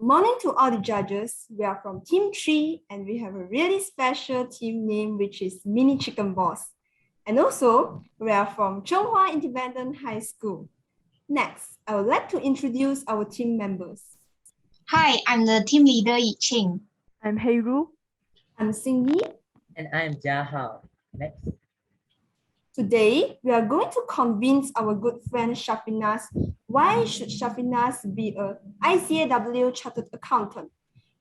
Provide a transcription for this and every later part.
Morning to all the judges. We are from Team 3 and we have a really special team name which is Mini Chicken Boss. And also, we are from Chonghua Independent High School. Next, I would like to introduce our team members. Hi, I'm the team leader, Yi Ching. I'm Heiru. I'm Xing Yi. And I'm Jia Hao. Next. Today, we are going to convince our good friend Shafinas why should Shafinas be a ICAW Chartered Accountant.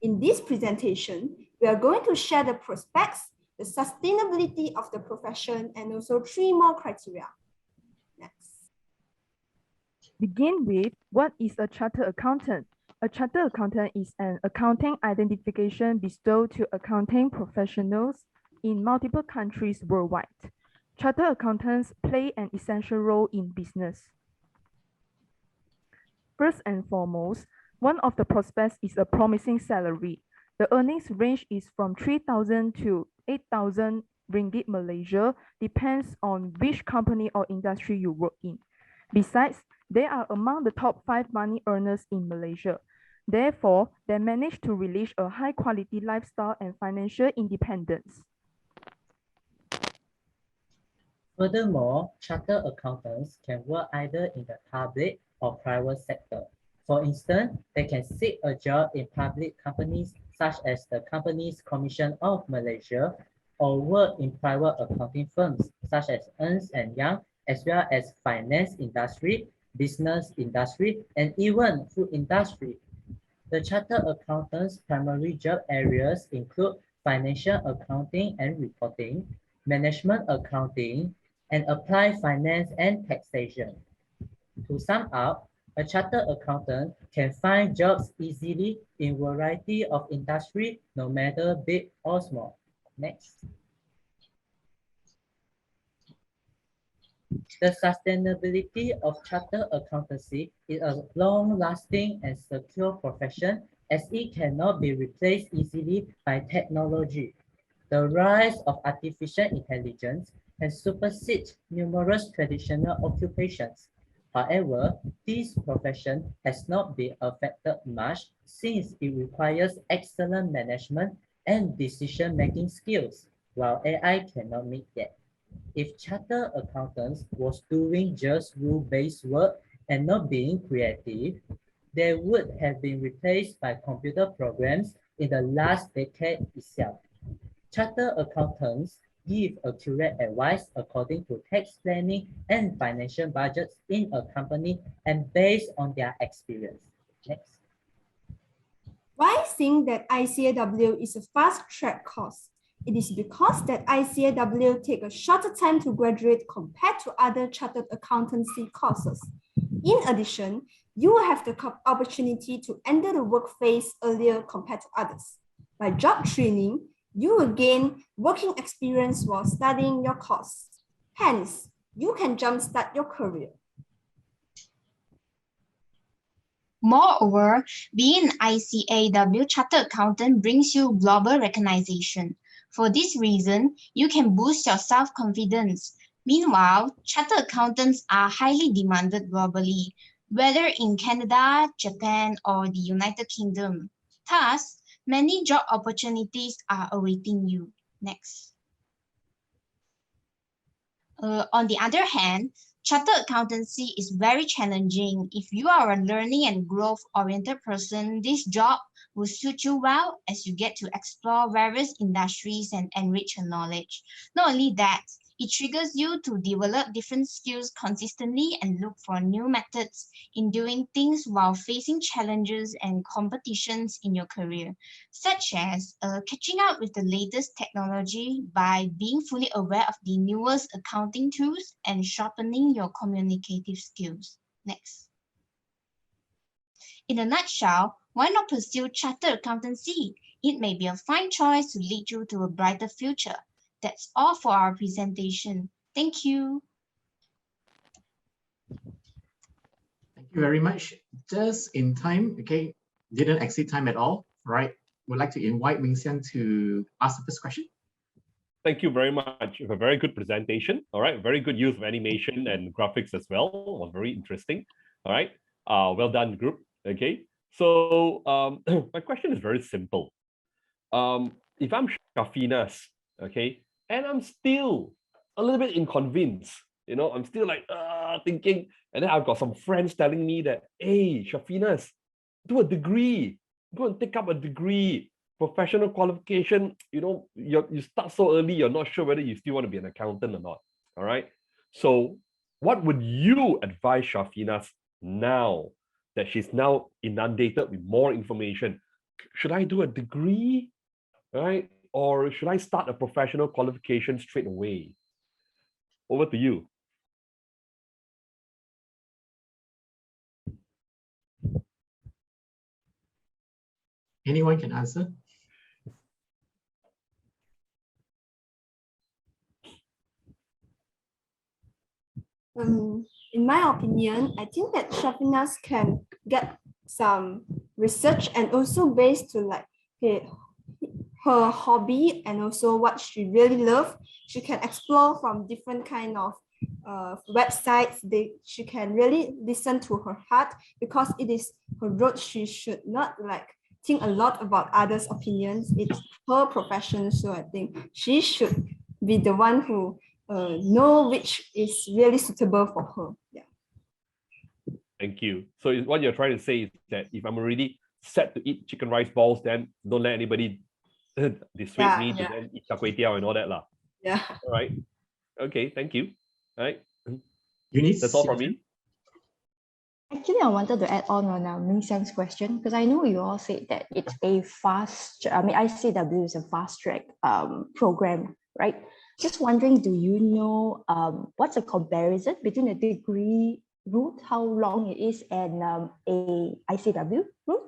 In this presentation, we are going to share the prospects, the sustainability of the profession, and also 3 more criteria. Next. Begin with, what is a chartered accountant? A chartered accountant is an accounting identification bestowed to accounting professionals in multiple countries worldwide. Chartered accountants play an essential role in business. First and foremost, one of the prospects is a promising salary. The earnings range is from 3,000 to 8,000 ringgit Malaysia, depends on which company or industry you work in. Besides, they are among the top 5 money earners in Malaysia. Therefore, they manage to release a high-quality lifestyle and financial independence. Furthermore, chartered accountants can work either in the public or private sector. For instance, they can seek a job in public companies such as the Companies Commission of Malaysia, or work in private accounting firms such as Ernst & Young, as well as finance industry, business industry, and even food industry. The chartered accountants' primary job areas include financial accounting and reporting, management accounting, and applied finance and taxation. To sum up, a chartered accountant can find jobs easily in a variety of industry, no matter big or small. Next. The sustainability of chartered accountancy is a long-lasting and secure profession, as it cannot be replaced easily by technology. The rise of artificial intelligence has superseded numerous traditional occupations. However, this profession has not been affected much since it requires excellent management and decision-making skills, while AI cannot meet that. If chartered accountants was doing just rule-based work and not being creative, they would have been replaced by computer programs in the last decade itself. Chartered accountants give accurate advice according to tax planning and financial budgets in a company and based on their experience. Next. Why think that ICAW is a fast-track course? It is because that ICAW take a shorter time to graduate compared to other chartered accountancy courses. In addition, you will have the opportunity to enter the work phase earlier compared to others. By job training, you will gain working experience while studying your course. Hence, you can jumpstart your career. Moreover, being an ICAW chartered accountant brings you global recognition. For this reason, you can boost your self-confidence. Meanwhile, chartered accountants are highly demanded globally, whether in Canada, Japan, or the United Kingdom. Thus, many job opportunities are awaiting you. Next. On the other hand, chartered accountancy is very challenging. If you are a learning and growth-oriented person, this job will suit you well as you get to explore various industries and enrich your knowledge. Not only that, it triggers you to develop different skills consistently and look for new methods in doing things while facing challenges and competitions in your career, such as catching up with the latest technology by being fully aware of the newest accounting tools and sharpening your communicative skills. Next. In a nutshell, why not pursue chartered accountancy? It may be a fine choice to lead you to a brighter future. That's all for our presentation. Thank you. Thank you very much. Just in time, okay, didn't exceed time at all, right? Would like to invite Ming Xian to ask the first question. Thank you very much. A very good presentation. All right, very good use of animation and graphics as well. Was very interesting. All right, well done, group. Okay, So my question is very simple. If I'm Shafinas, okay, and I'm still a little bit inconvinced, I'm still like thinking, and then I've got some friends telling me that, hey, Shafinas, do a degree, go and take up a degree, professional qualification. You start so early, you're not sure whether you still want to be an accountant or not. All right. So what would you advise Shafinas now that she's now inundated with more information? Should I do a degree, right? Or should I start a professional qualification straight away? Over to you. Anyone can answer? In my opinion, I think that Shafinas can get some research and also based to like her hobby and also what she really loves. She can explore from different kind of websites. She can really listen to her heart because it is her road. She should not like think a lot about others' opinions. It's her profession, so I think she should be the one who know which is really suitable for her. Yeah. Thank you. So what you're trying to say is that if I'm already set to eat chicken rice balls, then don't let anybody dissuade me to then eat char kway teow and all that lah. Yeah. All right. Okay. Thank you. All right. Eunice, That's all from me. Actually, I wanted to add on Ming Xiang's question because I know you all said that it's a ICW is a fast track program, right? Just wondering, do you know what's the comparison between a degree route, how long it is, and a ICW route?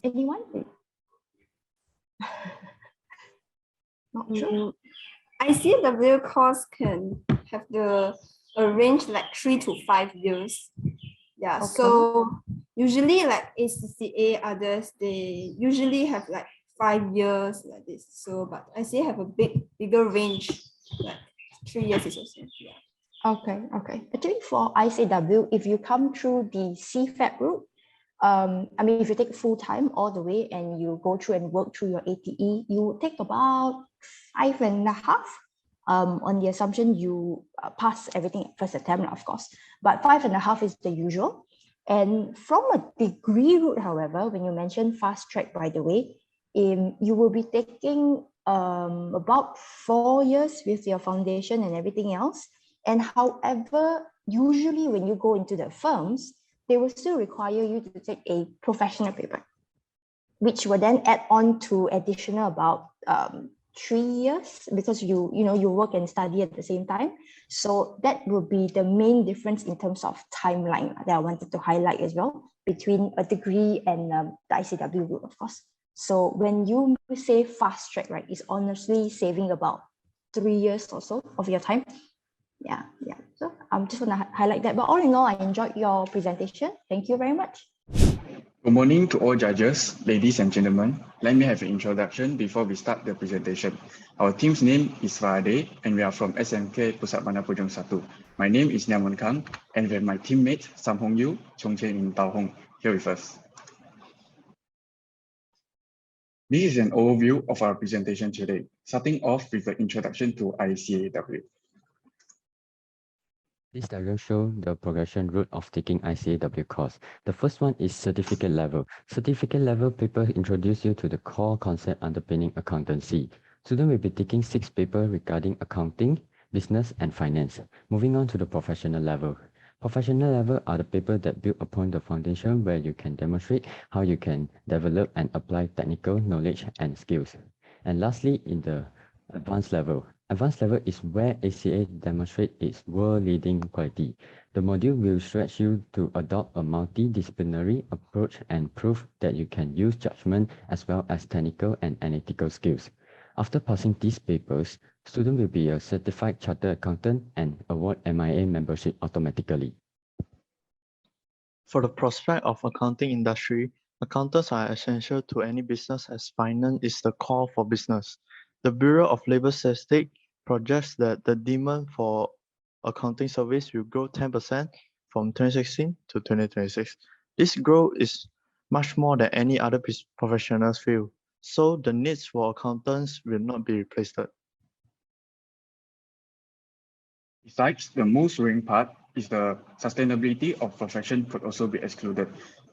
Anyone? Not sure. ICW course can have the range like 3 to 5 years. Yeah. Okay. So usually like ACCA, others, they usually have like 5 years like this. So but ICA have a bigger range, like 3 years is also. Yeah. Okay. Actually, for ICW, if you come through the CFAB route, if you take full time all the way and you go through and work through your ATE, you take about 5.5 on the assumption you pass everything at first attempt, of course, but 5.5 is the usual. And from a degree route, however, when you mention fast track, by the way, you will be taking about 4 years with your foundation and everything else. And however, usually when you go into the firms, they will still require you to take a professional paper, which will then add on to additional about 3 years because you work and study at the same time. So that will be the main difference in terms of timeline that I wanted to highlight as well between a degree and the ICW route, of course. So when you say fast track, right, it's honestly saving about 3 years or so of your time. Yeah. So I'm just going to highlight that. But all in all, I enjoyed your presentation. Thank you very much. Good morning to all judges, ladies and gentlemen. Let me have an introduction before we start the presentation. Our team's name is FARADEI and we are from SMK Pusat Bandar Pujung 1. My name is Nyamun Kang and we have my teammate Sam Hong Yu, Chong Chen In Tao Hong here with us. This is an overview of our presentation today, starting off with the introduction to ICAW. This diagram shows the progression route of taking ICAW course. The first one is certificate level. Certificate level paper introduce you to the core concept underpinning accountancy. Student will be taking 6 papers regarding accounting, business, and finance. Moving on to the professional level. Professional level are the papers that build upon the foundation where you can demonstrate how you can develop and apply technical knowledge and skills. And lastly, in the advanced level. Advanced level is where ACA demonstrates its world-leading quality. The module will stretch you to adopt a multidisciplinary approach and prove that you can use judgment as well as technical and analytical skills. After passing these papers, student will be a certified chartered accountant and award MIA membership automatically. For the prospect of accounting industry, accountants are essential to any business as finance is the core for business. The Bureau of Labor Statistics projects that the demand for accounting service will grow 10% from 2016 to 2026. This growth is much more than any other professionals field, so the needs for accountants will not be replaced. Besides, the most worrying part is the sustainability of profession could also be excluded.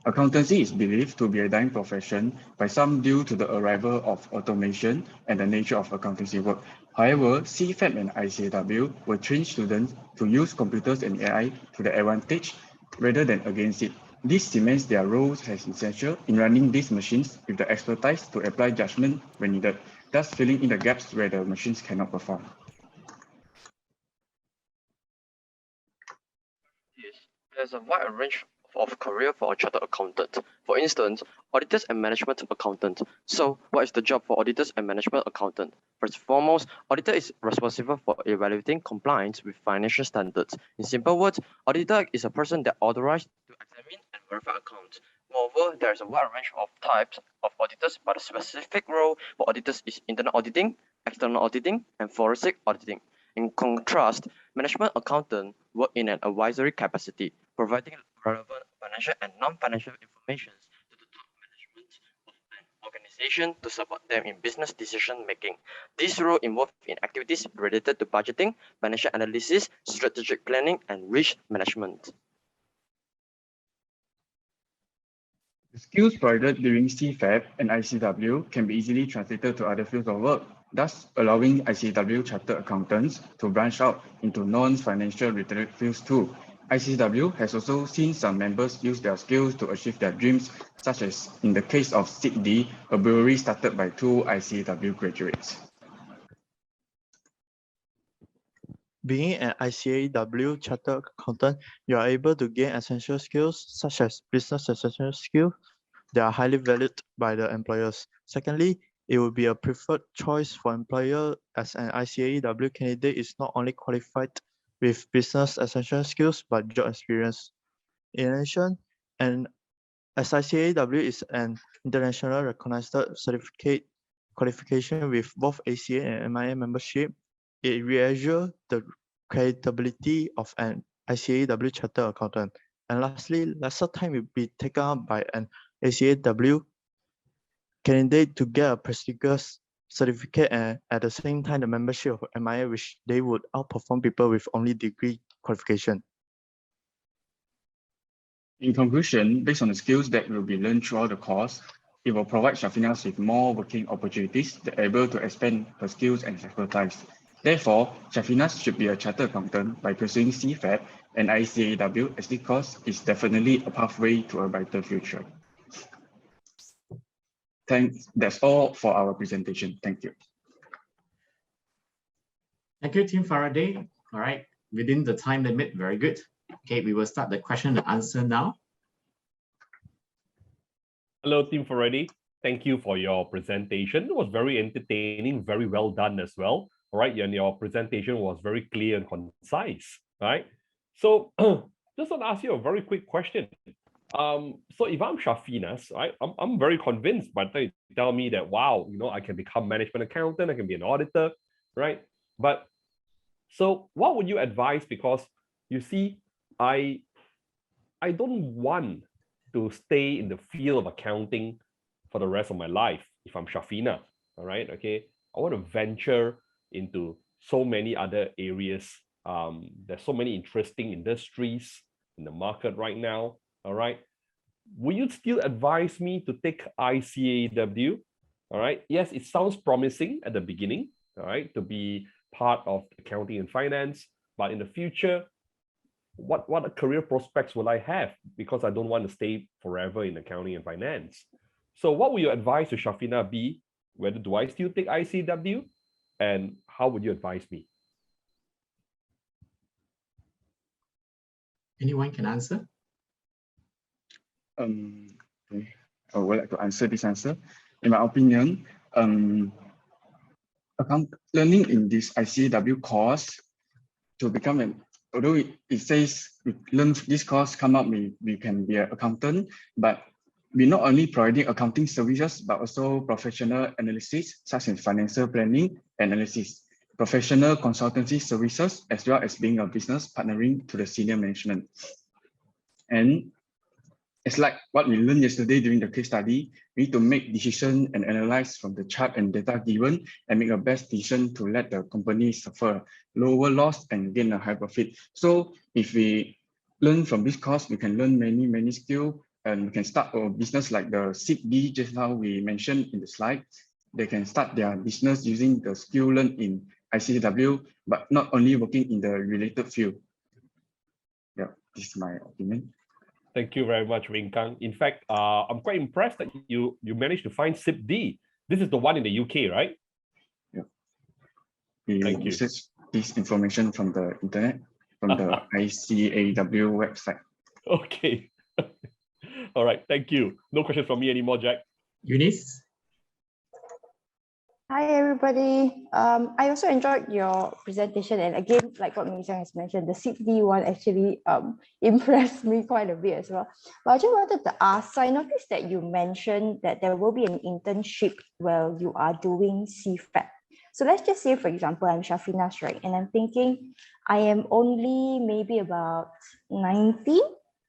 Accountancy is believed to be a dying profession by some due to the arrival of automation and the nature of accountancy work. However, CFAB and ICAW will train students to use computers and AI to their advantage rather than against it. This cements their roles as essential in running these machines with the expertise to apply judgment when needed, thus filling in the gaps where the machines cannot perform. There's a wide range of career for a chartered accountant. For instance, auditors and management accountant. So, what is the job for auditors and management accountant? First and foremost, auditor is responsible for evaluating compliance with financial standards. In simple words, auditor is a person that authorized to examine and verify accounts. Moreover, there is a wide range of types of auditors, but the specific role for auditors is internal auditing, external auditing, and forensic auditing. In contrast, management accountant work in an advisory capacity, providing relevant financial and non-financial information to the top management of an organization to support them in business decision making. This role involves in activities related to budgeting, financial analysis, strategic planning, and risk management. The skills provided during CFAB and ICAW can be easily translated to other fields of work, thus allowing ICAW chartered accountants to branch out into non-financial related fields too. ICAW has also seen some members use their skills to achieve their dreams, such as in the case of SID, a brewery started by 2 ICAW graduates. Being an ICAW chartered accountant, you are able to gain essential skills such as business essential skills that are highly valued by the employers. Secondly, it will be a preferred choice for employer as an ICAW candidate is not only qualified with business essential skills but job experience. In addition, as ICAW is an international recognized certificate qualification with both ACA and MIA membership, it reassures the credibility of an ICAW chartered accountant. And lastly, lesser time will be taken up by an ICAW candidate to get a prestigious certificate and at the same time the membership of MIA, which they would outperform people with only degree qualification. In conclusion, based on the skills that will be learned throughout the course, it will provide Shafinas with more working opportunities that are able to expand her skills and expertise. Therefore, Shafinas should be a chartered accountant by pursuing CFAB and ICAW, as this course is definitely a pathway to a brighter future. Thanks. That's all for our presentation. Thank you. Thank you, Team FARADEI. All right, within the time limit, very good. Okay, we will start the question and answer now. Hello, Team FARADEI. Thank you for your presentation. It was very entertaining, very well done as well. All right, and your presentation was very clear and concise. Right. So, just want to ask you a very quick question. So if I'm Shafinas, right, I'm very convinced by the time you tell me that, wow, you know, I can become management accountant, I can be an auditor, right? But so what would you advise? Because you see, I don't want to stay in the field of accounting for the rest of my life if I'm Shafina, all right, okay? I want to venture into so many other areas. There's so many interesting industries in the market right now. All right. Will you still advise me to take ICAW? All right. Yes, it sounds promising at the beginning, all right, to be part of accounting and finance. But in the future, what career prospects will I have? Because I don't want to stay forever in accounting and finance. So what will your advice to Shafina be? Whether do I still take ICAW? And how would you advise me? Anyone can answer? Okay. I would like to answer this answer. In my opinion, learning in this ICAW course to become an, although it says we learn this course, come up, we can be an accountant, but we're not only providing accounting services, but also professional analysis, such as financial planning analysis. professional consultancy services, as well as being a business partnering to the senior management. And it's like what we learned yesterday during the case study. We need to make decision and analyze from the chart and data given and make a best decision to let the company suffer lower loss and gain a high profit. So if we learn from this course, we can learn many skills, and we can start our business like the CFAB just now we mentioned in the slide. They can start their business using the skill learned in ICAW, but not only working in the related field. Yeah, this is my opinion. Thank you very much, Wing Kang. In fact, I'm quite impressed that you managed to find CFAB. This is the one in the UK, right? Yeah. We Thank you. researched this information from the internet, from the ICAW website. Okay. All right. Thank you. No questions from me anymore, Jack. Eunice? Hi, everybody. I also enjoyed your presentation. And again, like what Ming Xiang has mentioned, the CFD one actually impressed me quite a bit as well. But I just wanted to ask, so I noticed that you mentioned that there will be an internship while you are doing CFAB. So let's just say, for example, I'm Shafinas, right? And I'm thinking I am only maybe about 19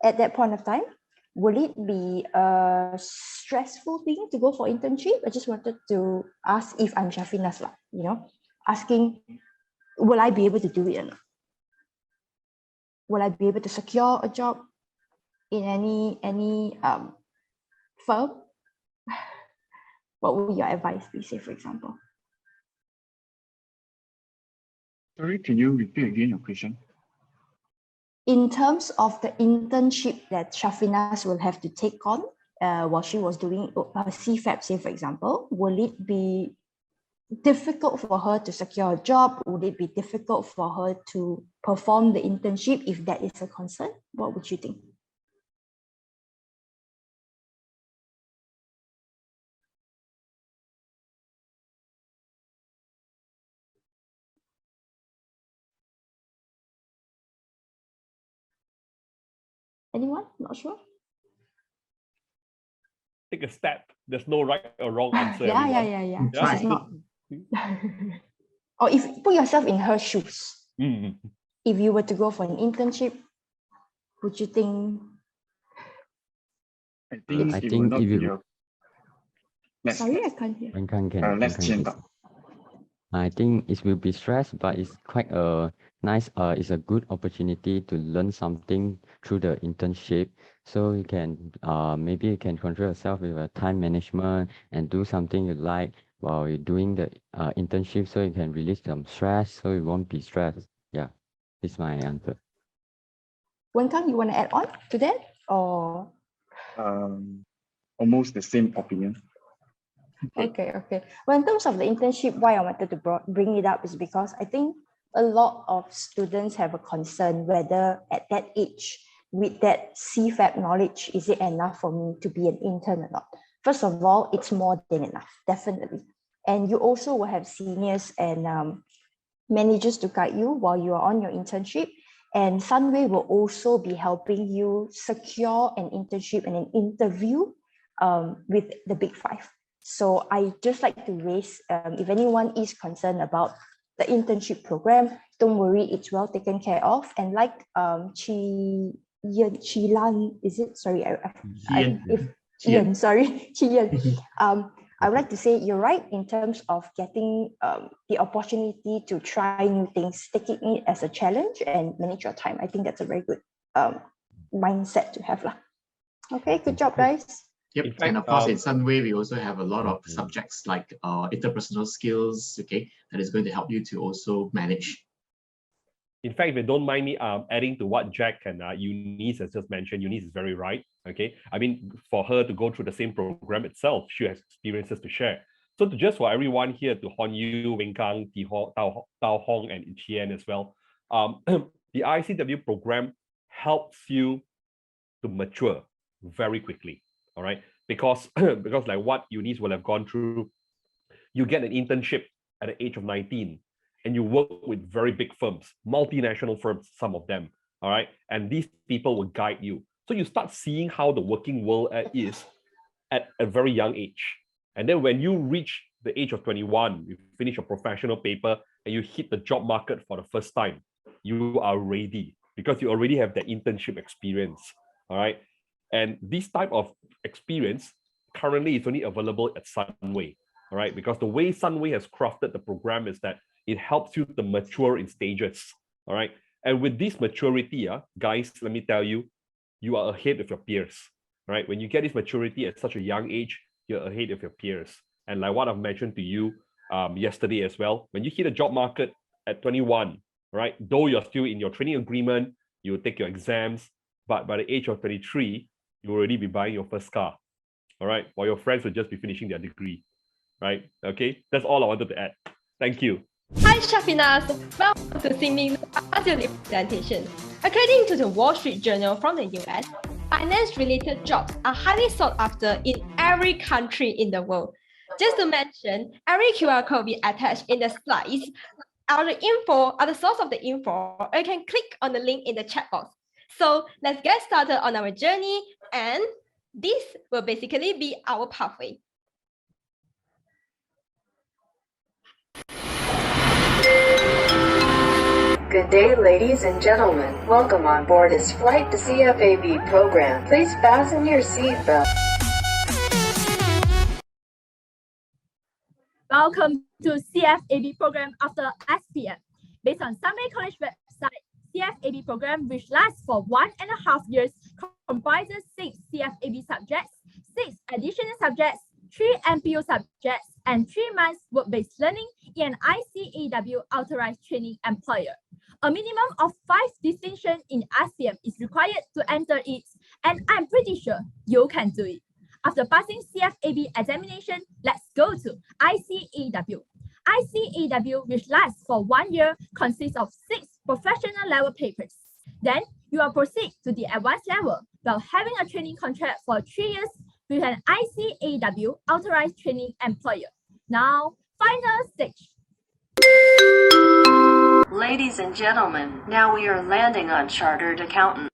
at that point of time. Will it be a stressful thing to go for internship? I just wanted to ask if I'm Shafinas, asking, will I be able to do it or not? Will I be able to secure a job in any firm? What would your advice be, say, for example? Sorry, can you repeat again your question? In terms of the internship that Shafinas will have to take on while she was doing her CFAB, say, for example, will it be difficult for her to secure a job? Would it be difficult for her to perform the internship if that is a concern? What would you think? Anyone? Not sure? Take a step. There's no right or wrong answer. Yeah. Yeah, This is not. Or if put yourself in her shoes. If you were to go for an internship, would you think? I think I it will think not if be you- Sorry, I can't hear. let's change that. I think it will be stress, but it's quite a nice, it's a good opportunity to learn something through the internship. So you can, maybe you can control yourself with a time management and do something you like while you're doing the internship, so you can release some stress, so you won't be stressed. Yeah, this is my answer. Wenkang, you want to add on to that, or? Almost the same opinion. Okay. Well, in terms of the internship, why I wanted to bring it up is because I think a lot of students have a concern whether at that age, with that CFAB knowledge, is it enough for me to be an intern or not? First of all, it's more than enough, definitely. And you also will have seniors and managers to guide you while you are on your internship. And Sunway will also be helping you secure an internship and an interview with the Big Five. So I just like to raise, if anyone is concerned about the internship program, don't worry, it's well taken care of. And like Chi Lan, is it? Sorry, Ian, sorry, Chi Yan. I would like to say you're right in terms of getting the opportunity to try new things, taking it as a challenge and manage your time. I think that's a very good mindset to have. Okay, good job, guys. Yep, In fact, and of course in Sunway, we also have a lot of subjects like interpersonal skills, okay, that is going to help you to also manage. In fact, if you don't mind me adding to what Jack and Eunice has just mentioned, Eunice is very right, okay? I mean, for her to go through the same program itself, she has experiences to share. So just for everyone here, to Hon Yu, Wing Kang, Tao Hong, and Ichian as well, the ICW program helps you to mature very quickly, all right? Because like what Eunice will have gone through, you get an internship at the age of 19, and you work with very big firms, multinational firms, some of them, all right? And these people will guide you. So you start seeing how the working world is at a very young age. And then when you reach the age of 21, you finish your professional paper and you hit the job market for the first time, you are ready because you already have that internship experience. All right. And this type of experience currently is only available at Sunway. All right. Because the way Sunway has crafted the program is that it helps you to mature in stages. All right. And with this maturity, guys, let me tell you, you are ahead of your peers. Right? When you get this maturity at such a young age, you're ahead of your peers. And like what I've mentioned to you yesterday as well, when you hit the job market at 21, right? Though you're still in your training agreement, you take your exams, but by the age of 23, you'll already be buying your first car. All right. While your friends will just be finishing their degree. Right? Okay. That's all I wanted to add. Thank you. Hi, Shafinas. Welcome to Singing Pacioli presentation. According to the Wall Street Journal from the US, finance-related jobs are highly sought after in every country in the world. Just to mention, every QR code we attach in the slides are the source of the info, or you can click on the link in the chat box. So let's get started on our journey, and this will basically be our pathway. Good day, ladies and gentlemen. Welcome on board this flight to CFAB program. Please fasten your seatbelt. Welcome to CFAB program after SPM. Based on Sunway College website, CFAB program, which lasts for 1.5 years, comprises 6 CFAB subjects, 6 additional subjects, 3 MPO subjects, and 3 months work-based learning in an ICAEW authorized training employer. A minimum of 5 distinctions in SPM is required to enter it, and I'm pretty sure you can do it. After passing CFAB examination, let's go to ICAEW. ICAEW, which lasts for 1 year, consists of 6 professional level papers. Then you will proceed to the advanced level while having a training contract for 3 years with an ICAEW authorized training employer. Now, final stage. Ladies and gentlemen, now we are landing on Chartered Accountant.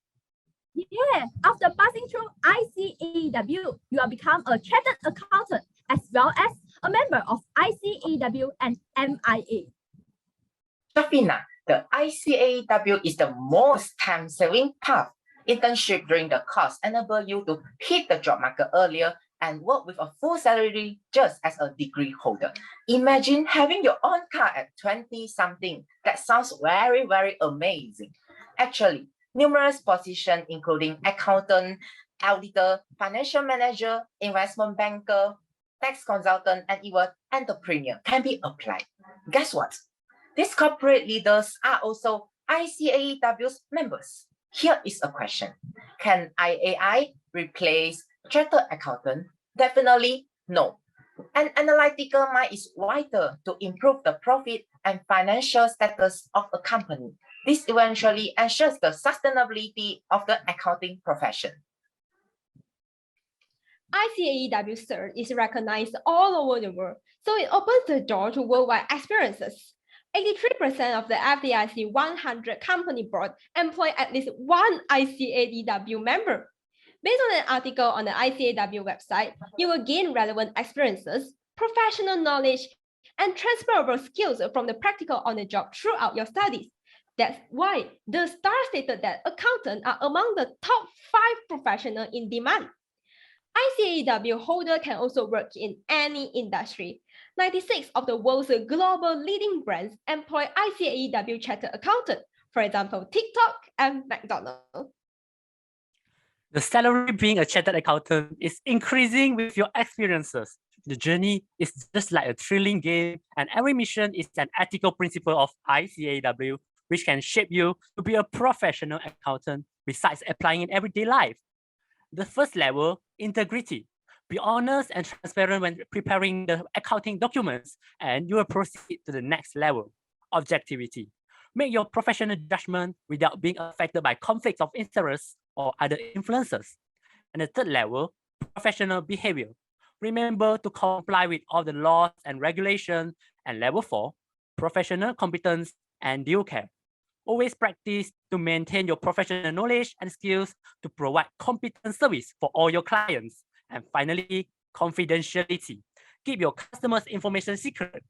Yeah, after passing through ICAEW, you will become a chartered accountant as well as a member of ICAEW and MIA. Shafina, the ICAEW is the most time-saving path. Internship during the course enable you to hit the job market earlier and work with a full salary just as a degree holder. Imagine having your own car at 20-something. That sounds very, very amazing. Actually, numerous positions including accountant, auditor, financial manager, investment banker, tax consultant, and even entrepreneur can be applied. Guess what? These corporate leaders are also ICAEW's members. Here is a question. Can IAI replace chartered accountant? Definitely no. An analytical mind is vital to improve the profit and financial status of a company. This eventually ensures the sustainability of the accounting profession. ICAEW cert is recognized all over the world, so it opens the door to worldwide experiences. 83% of the FDIC 100 company board employ at least one ICAEW member. Based on an article on the ICAEW website, you will gain relevant experiences, professional knowledge, and transferable skills from the practical on the job throughout your studies. That's why the STAR stated that accountants are among the top 5 professionals in demand. ICAEW holder can also work in any industry. 96 of the world's global leading brands employ ICAEW chartered accountant, for example, TikTok and McDonald's. The salary being a chartered accountant is increasing with your experiences. The journey is just like a thrilling game, and every mission is an ethical principle of ICAEW, which can shape you to be a professional accountant besides applying in everyday life. The first level, integrity. Be honest and transparent when preparing the accounting documents, and you will proceed to the next level, objectivity. Make your professional judgment without being affected by conflicts of interest or other influences. And the third level, professional behavior. Remember to comply with all the laws and regulations. And level 4, professional competence and due care. Always practice to maintain your professional knowledge and skills to provide competent service for all your clients. And finally, confidentiality. keep your customers' information secret.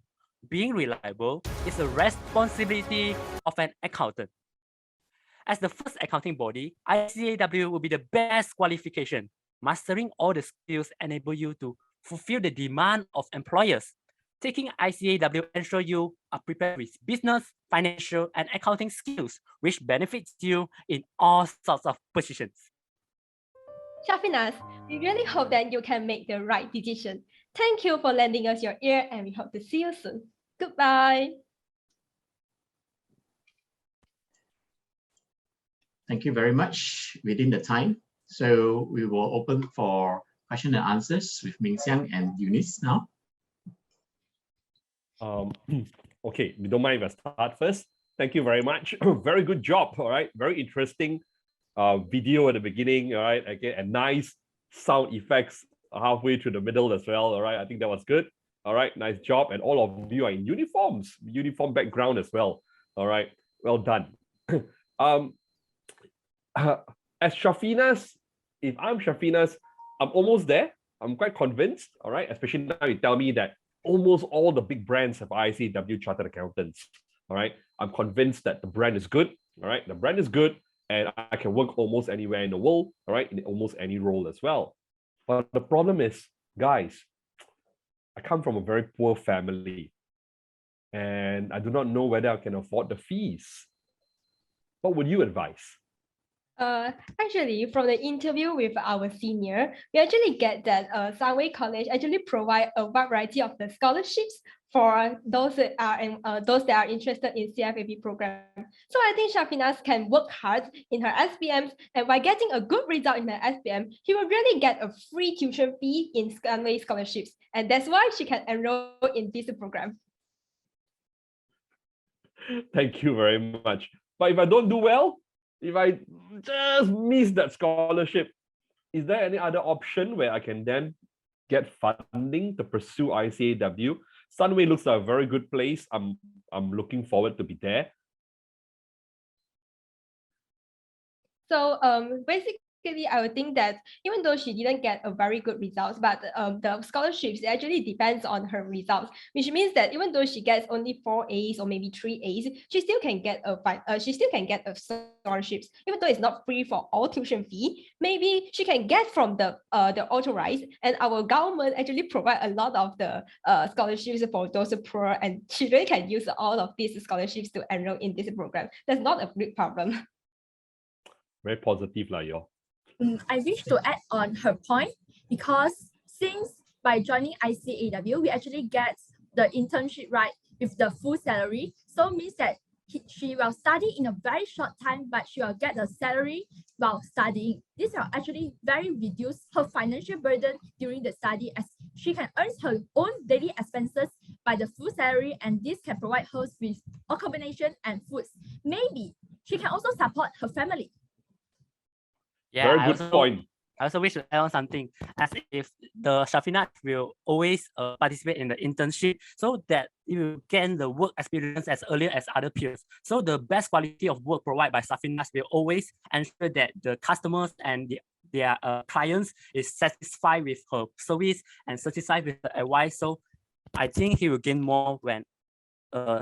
Being reliable is a responsibility of an accountant. As the first accounting body, ICAW will be the best qualification. Mastering all the skills enable you to fulfill the demand of employers. Taking ICAW ensure you are prepared with business, financial, and accounting skills, which benefits you in all sorts of positions. Shafinas, we really hope that you can make the right decision. Thank you for lending us your ear, and we hope to see you soon. Goodbye. Thank you very much within the time. So we will open for question and answers with Ming Xiang and Eunice now. Okay, we don't mind if I start first. Thank you very much. Very good job. All right, very interesting video at the beginning. All right, okay, and nice sound effects halfway through the middle as well. All right, I think that was good. All right, nice job. And all of you are in uniforms, uniform background as well. All right, well done. As Shafinas, if I'm Shafinas, I'm almost there. I'm quite convinced. All right, especially now you tell me that almost all the big brands have ICAW chartered accountants. All right, I'm convinced that the brand is good. All right, the brand is good, and I can work almost anywhere in the world. All right, in almost any role as well. But the problem is, guys, I come from a very poor family, and I do not know whether I can afford the fees. What would you advise? Actually, from the interview with our senior, we actually get that Sunway College actually provide a variety of the scholarships for those that are interested in CFAB program. So I think Shafinas can work hard in her SPMs, and by getting a good result in her SPM, he will really get a free tuition fee in Sunway scholarships, and that's why she can enroll in this program. Thank you very much. But if I don't do well, if I just miss that scholarship, is there any other option where I can then get funding to pursue ICAW? Sunway looks like a very good place. I'm looking forward to be there. So basically, I would think that even though she didn't get a very good results, but the scholarships actually depends on her results, which means that even though she gets only 4 A's or maybe 3 A's, she still can get a scholarships, even though it's not free for all tuition fee. Maybe she can get from the authorized, and our government actually provide a lot of the scholarships for those poor, and she really can use all of these scholarships to enroll in this program. That's not a big problem. Very positive, y'all. I wish to add on her point, because since by joining ICAW, we actually get the internship right with the full salary. So means that she will study in a very short time, but she will get the salary while studying. This will actually very reduce her financial burden during the study, as she can earn her own daily expenses by the full salary, and this can provide her with accommodation and foods. Maybe she can also support her family. Yeah, very good point. I also wish to add on something, as if the Shafinas will always participate in the internship, so that you gain the work experience as early as other peers. So the best quality of work provided by Shafinas will always ensure that the customers and their clients is satisfied with her service and satisfied with the advice. So I think he will gain more when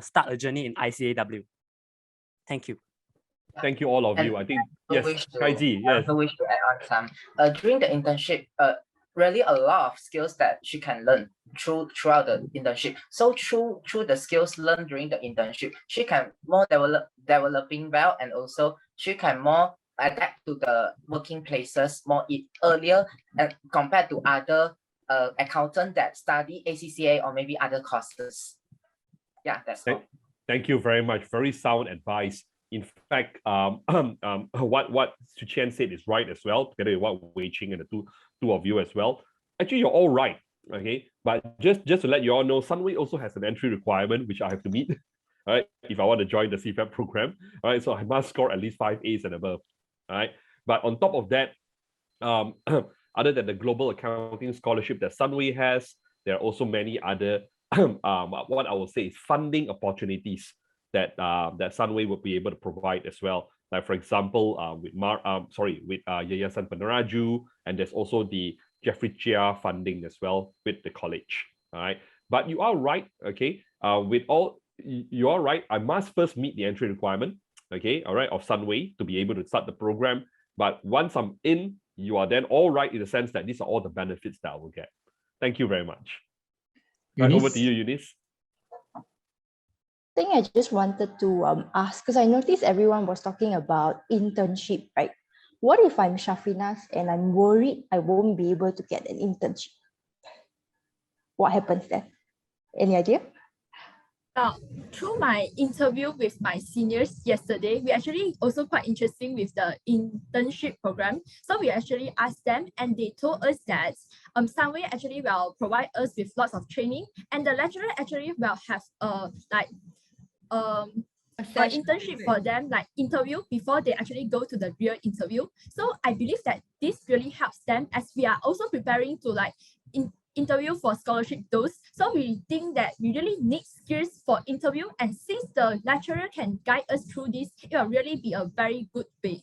start a journey in ICAW. Thank you. Thank you, all of you. I think, yes, Kaiji, yes. I wish to add on some. During the internship, really a lot of skills that she can learn throughout the internship. So through the skills learned during the internship, she can more developing well, and also she can more adapt to the working places more earlier, and compared to other accountants that study ACCA or maybe other courses. Yeah, that's all. Thank you very much. Very sound advice. In fact, what Su Qian said is right as well, together with what Wei Ching and the two of you as well. Actually, you're all right, okay? But just to let you all know, Sunway also has an entry requirement, which I have to meet, all right, if I want to join the CFAB program, all right? So I must score at least 5 A's and above, all right? But on top of that, other than the Global Accounting Scholarship that Sunway has, there are also many other, what I will say is funding opportunities that Sunway would be able to provide as well. Like for example, with Yayasan Peneraju, and there's also the Jeffrey Chia funding as well with the college. All right. But you are right. Okay. You are right. I must first meet the entry requirement. Okay. All right. Of Sunway to be able to start the program. But once I'm in, you are then all right in the sense that these are all the benefits that I will get. Thank you very much. Right, over to you, Eunice. I think I just wanted to ask, because I noticed everyone was talking about internship, right? What if I'm Shafinas and I'm worried I won't be able to get an internship? What happens then? Any idea? Through my interview with my seniors yesterday, we actually also quite interesting with the internship program. So we actually asked them and they told us that Sunway actually will provide us with lots of training, and the lecturer actually will have an internship for them, like interview before they actually go to the real interview. So I believe that this really helps them, as we are also preparing to interview for scholarship those. So we think that we really need skills for interview, and since the lecturer can guide us through this, it will really be a very good way.